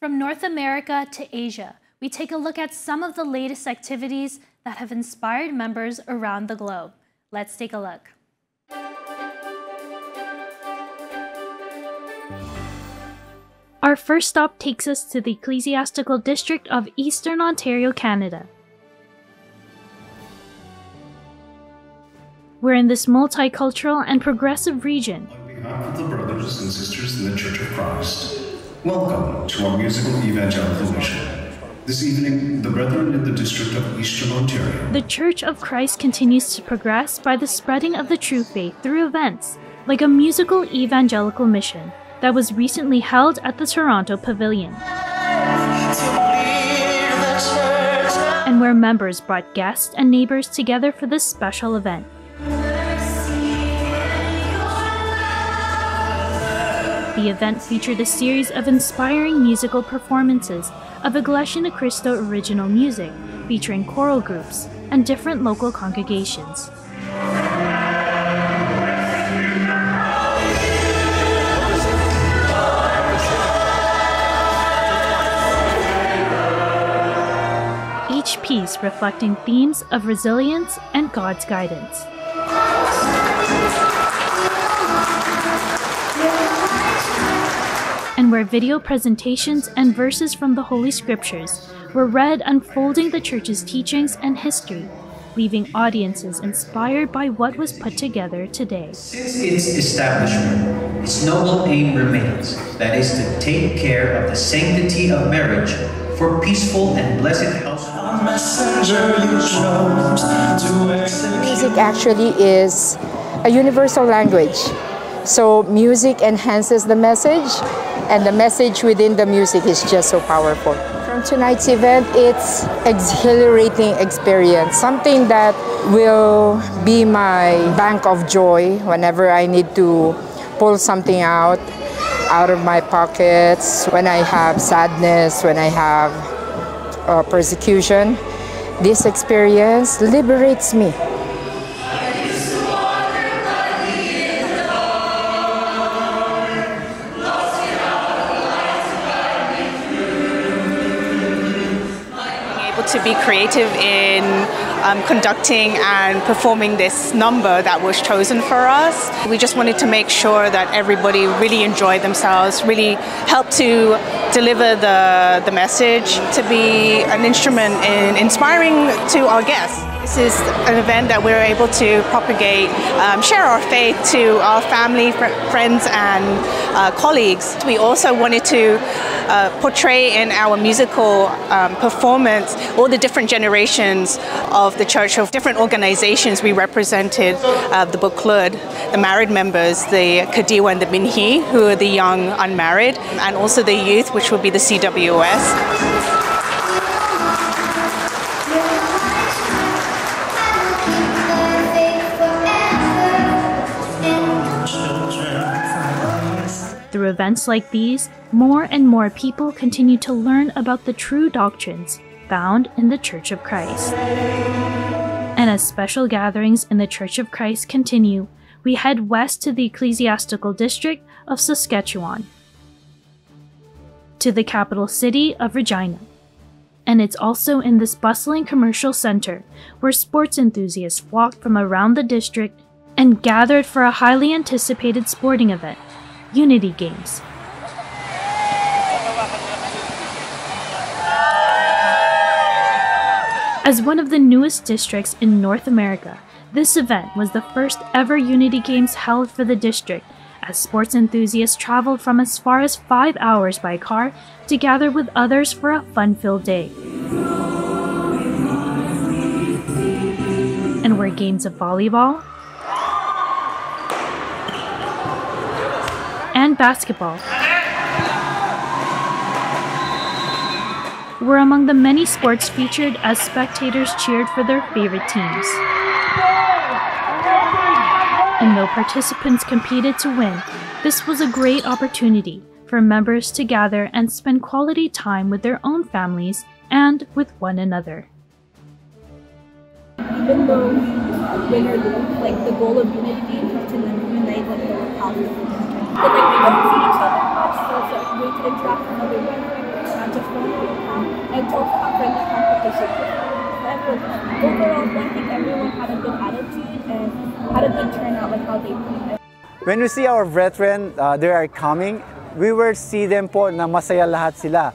From North America to Asia, we take a look at some of the latest activities that have inspired members around the globe. Let's take a look. Our first stop takes us to the Ecclesiastical District of Eastern Ontario, Canada. We're in this multicultural and progressive region. On behalf of the brothers and sisters in the Church of Christ, welcome to our musical evangelical mission. This evening, the brethren in the District of Eastern Ontario. The Church of Christ continues to progress by the spreading of the true faith through events like a musical evangelical mission that was recently held at the Toronto Pavilion, and where members brought guests and neighbors together for this special event. The event featured a series of inspiring musical performances of Iglesia Cristo original music, featuring choral groups and different local congregations. Each piece reflecting themes of resilience and God's guidance. And where video presentations and verses from the Holy Scriptures were read, unfolding the Church's teachings and history, leaving audiences inspired by what was put together today. Since its establishment, its noble aim remains, that is to take care of the sanctity of marriage for peaceful and blessed household. Music actually is a universal language. So music enhances the message, and the message within the music is just so powerful. From tonight's event, it's exhilarating experience, something that will be my bank of joy whenever I need to pull something out of my pockets, when I have sadness, when I have persecution. This experience liberates me. To be creative in conducting and performing this number that was chosen for us. We just wanted to make sure that everybody really enjoyed themselves, really helped to deliver the message, to be an instrument in inspiring to our guests. This is an event that we're able to propagate, share our faith to our family, friends and colleagues. We also wanted to portray in our musical performance all the different generations of the church, of different organizations. We represented the Buklud, the married members, the Kadiwa and the Binhi, who are the young unmarried, and also the youth, which would be the CWS. Through events like these, more and more people continue to learn about the true doctrines found in the Church of Christ. And as special gatherings in the Church of Christ continue, we head west to the Ecclesiastical District of Saskatchewan, to the capital city of Regina. And it's also in this bustling commercial center where sports enthusiasts flocked from around the district and gathered for a highly anticipated sporting event, Unity Games. As one of the newest districts in North America, this event was the first ever Unity Games held for the district, as sports enthusiasts traveled from as far as 5 hours by car to gather with others for a fun-filled day. And where games of volleyball and basketball were among the many sports featured as spectators cheered for their favorite teams. And though participants competed to win, this was a great opportunity for members to gather and spend quality time with their own families and with one another. Even though the goal of unity is to unite the whole house, but we don't see each other much, so it's a way to interact with other brethren. fun all the time, and also have friendly competition. Overall, I think everyone had a good attitude and had a good turnout with how they played. When we see our brethren, they are coming, we will see them po na masaya lahat sila.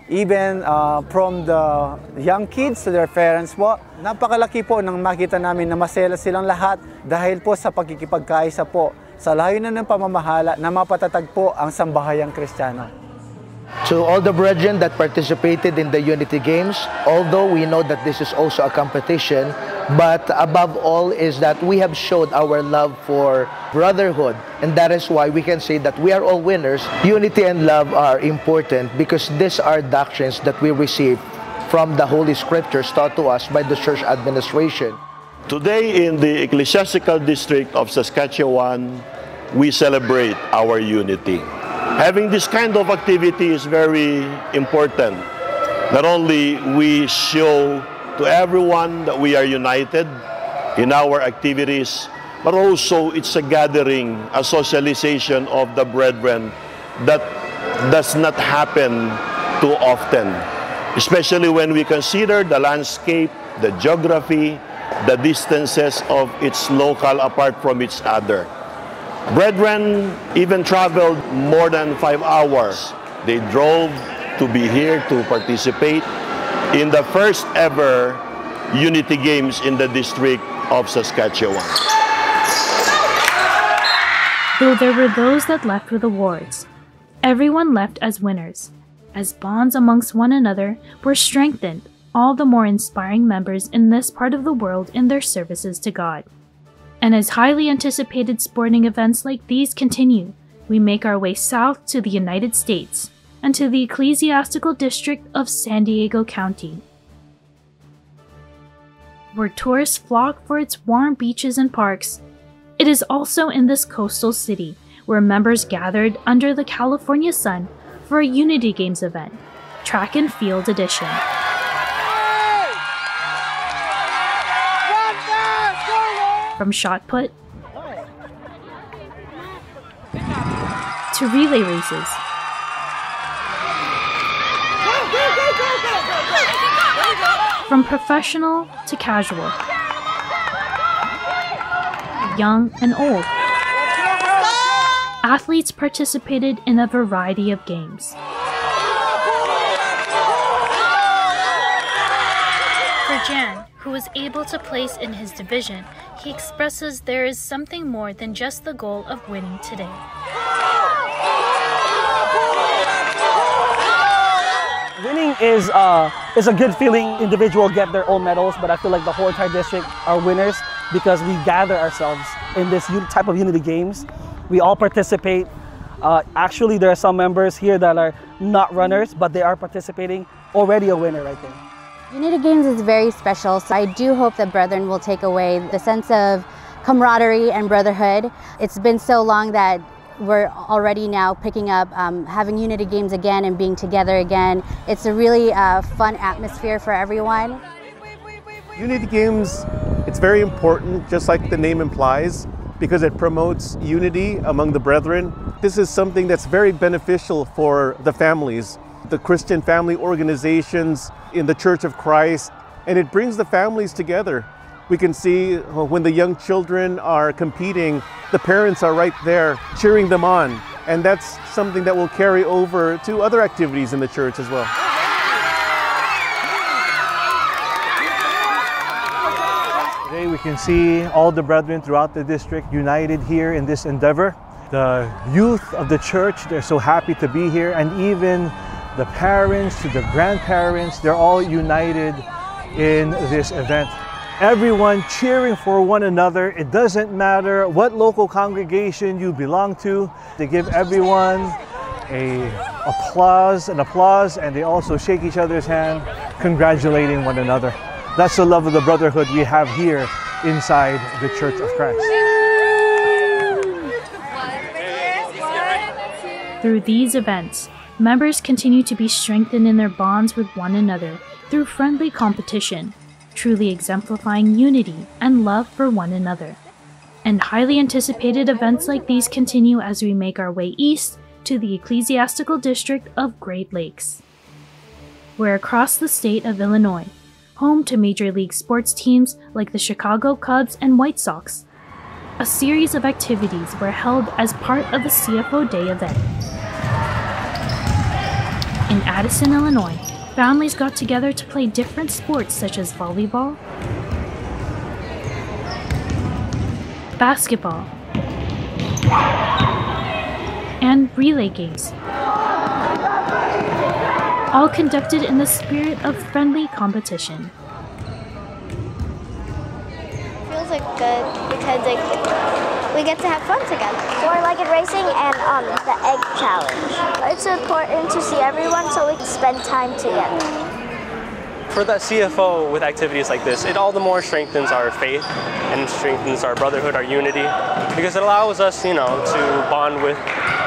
Even from the young kids to their parents po, napakalaki po nang makita namin na masaya silang lahat dahil po sa pagkikipagkaisa po sa layunin ng pamamahala na mapatatag po ang sambahayang Kristiyano. To all the brethren that participated in the Unity Games, although we know that this is also a competition, but above all is that we have showed our love for brotherhood, and that is why we can say that we are all winners. Unity and love are important because these are doctrines that we receive from the Holy Scriptures taught to us by the church administration. Today in the Ecclesiastical District of Saskatchewan, we celebrate our unity. Having this kind of activity is very important. Not only we show to everyone that we are united in our activities, but also it's a gathering, a socialization of the brethren that does not happen too often, especially when we consider the landscape, the geography, the distances of its local apart from each other. Brethren even traveled more than 5 hours. They drove to be here to participate in the first ever Unity Games in the District of Saskatchewan. Though there were those that left with awards, everyone left as winners, as bonds amongst one another were strengthened, all the more inspiring members in this part of the world in their services to God. And as highly anticipated sporting events like these continue, we make our way south to the United States and to the Ecclesiastical District of San Diego County, where tourists flock for its warm beaches and parks. It is also in this coastal city where members gathered under the California sun for a Unity Games event, Track and Field Edition. From shot put to relay races, from professional to casual, young and old, athletes participated in a variety of games. For Jan, who was able to place in his division, he expresses there is something more than just the goal of winning today. Winning is a good feeling. Individuals get their own medals, but I feel like the whole entire district are winners because we gather ourselves in this type of Unity Games. We all participate. Actually, there are some members here that are not runners, but they are participating. Already a winner right there. Unity Games is very special, so I do hope that brethren will take away the sense of camaraderie and brotherhood. It's been so long that we're already now picking up having Unity Games again and being together again. It's a really fun atmosphere for everyone. Unity Games, it's very important, just like the name implies, because it promotes unity among the brethren. This is something that's very beneficial for the families, the Christian family organizations in the Church of Christ, and it brings the families together. We can see when the young children are competing, the parents are right there cheering them on, and that's something that will carry over to other activities in the church as well. Today we can see all the brethren throughout the district united here in this endeavor. The youth of the church, they're so happy to be here, and even the parents to the grandparents, they're all united in this event. Everyone cheering for one another. It doesn't matter what local congregation you belong to. They give everyone an applause, and they also shake each other's hand, congratulating one another. That's the love of the brotherhood we have here inside the Church of Christ. Through these events, members continue to be strengthened in their bonds with one another through friendly competition, truly exemplifying unity and love for one another. And highly anticipated events like these continue as we make our way east to the Ecclesiastical District of Great Lakes. were across the state of Illinois, home to Major League sports teams like the Chicago Cubs and White Sox. A series of activities were held as part of the CFO Day event. In Addison, Illinois, families got together to play different sports such as volleyball, basketball, and relay games, all conducted in the spirit of friendly competition. Feels like good because we get to have fun together. More like in racing and the egg challenge. It's important to see everyone so we can spend time together. For that CFO with activities like this, it all the more strengthens our faith and strengthens our brotherhood, our unity, because it allows us, to bond with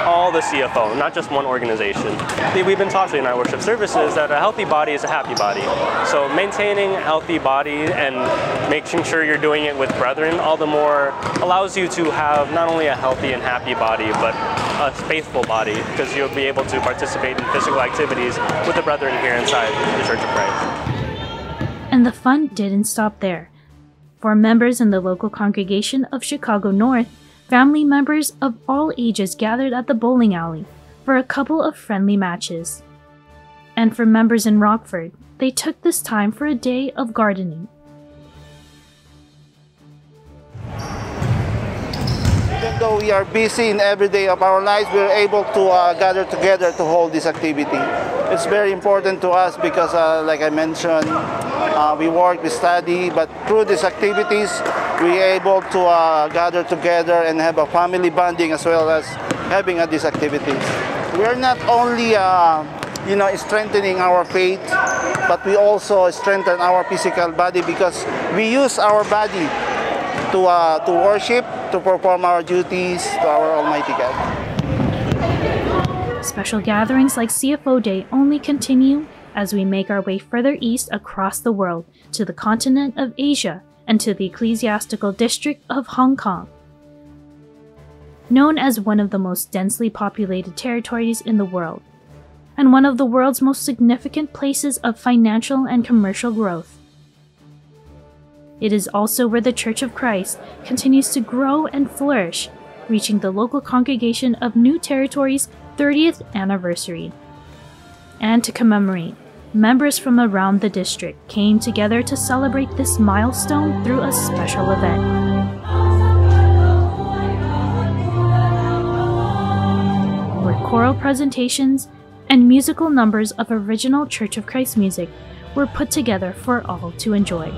all the CFO, not just one organization. We've been taught in our worship services that a healthy body is a happy body. So maintaining a healthy body and making sure you're doing it with brethren all the more allows you to have not only a healthy and happy body, but a faithful body, because you'll be able to participate in physical activities with the brethren here inside the Church of Christ. And the fun didn't stop there. For members in the local congregation of Chicago North, family members of all ages gathered at the bowling alley for a couple of friendly matches. And for members in Rockford, they took this time for a day of gardening. Even though we are busy in every day of our lives, we're able to gather together to hold this activity. It's very important to us because, like I mentioned, we work, we study, but through these activities, we're able to gather together and have a family bonding as well as having these activities. We are not only strengthening our faith, but we also strengthen our physical body because we use our body to worship, to perform our duties to our Almighty God. Special gatherings like CFO Day only continue as we make our way further east across the world to the continent of Asia and to the ecclesiastical district of Hong Kong. Known as one of the most densely populated territories in the world, and one of the world's most significant places of financial and commercial growth. It is also where the Church of Christ continues to grow and flourish, reaching the local congregation of New Territory's 30th anniversary. And to commemorate, members from around the district came together to celebrate this milestone through a special event. Where choral presentations and musical numbers of original Church of Christ music were put together for all to enjoy.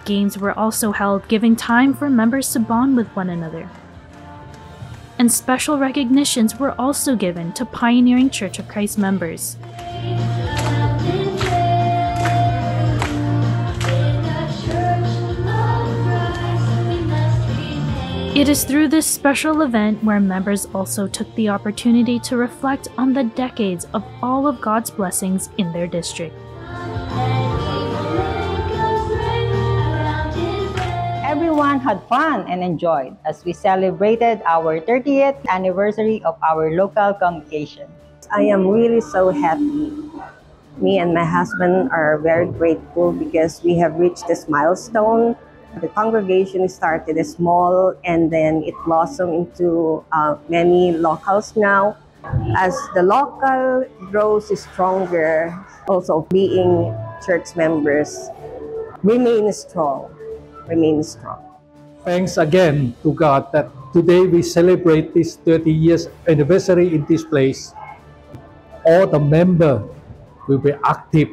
Games were also held, giving time for members to bond with one another. And special recognitions were also given to pioneering Church of Christ members. It is through this special event where members also took the opportunity to reflect on the decades of all of God's blessings in their district. Everyone had fun and enjoyed as we celebrated our 30th anniversary of our local congregation. I am really so happy. Me and my husband are very grateful because we have reached this milestone. The congregation started small and then it blossomed into many locals now. As the local grows stronger, also being church members remain strong. Thanks again to God that today we celebrate this 30 years anniversary in this place. All the members will be active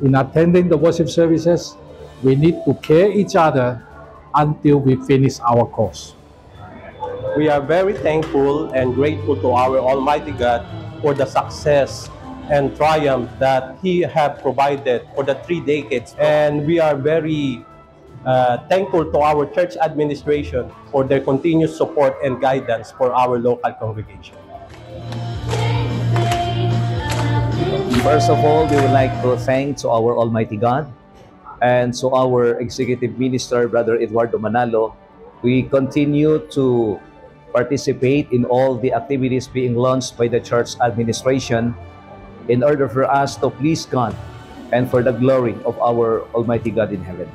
in attending the worship services. We need to care each other until we finish our course. We are very thankful and grateful to our Almighty God for the success and triumph that He has provided for the 3 decades. And we are very thankful to our church administration for their continuous support and guidance for our local congregation. First of all, we would like to thank to our Almighty God and to our executive minister, Brother Eduardo Manalo, We continue to participate in all the activities being launched by the church administration in order for us to please God and for the glory of our Almighty God in heaven.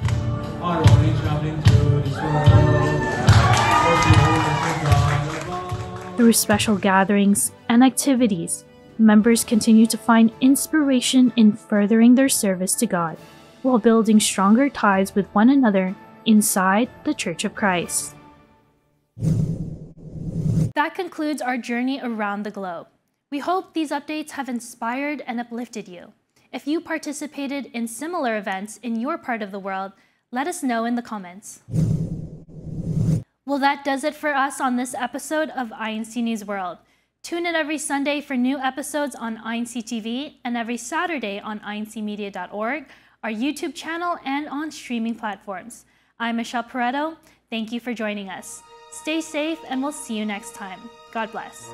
Through special gatherings and activities, members continue to find inspiration in furthering their service to God, while building stronger ties with one another inside the Church of Christ. That concludes our journey around the globe. We hope these updates have inspired and uplifted you. If you participated in similar events in your part of the world, let us know in the comments. Well, that does it for us on this episode of INC News World. Tune in every Sunday for new episodes on INC TV and every Saturday on incmedia.org, our YouTube channel, and on streaming platforms. I'm Michelle Pareto. Thank you for joining us. Stay safe, and we'll see you next time. God bless.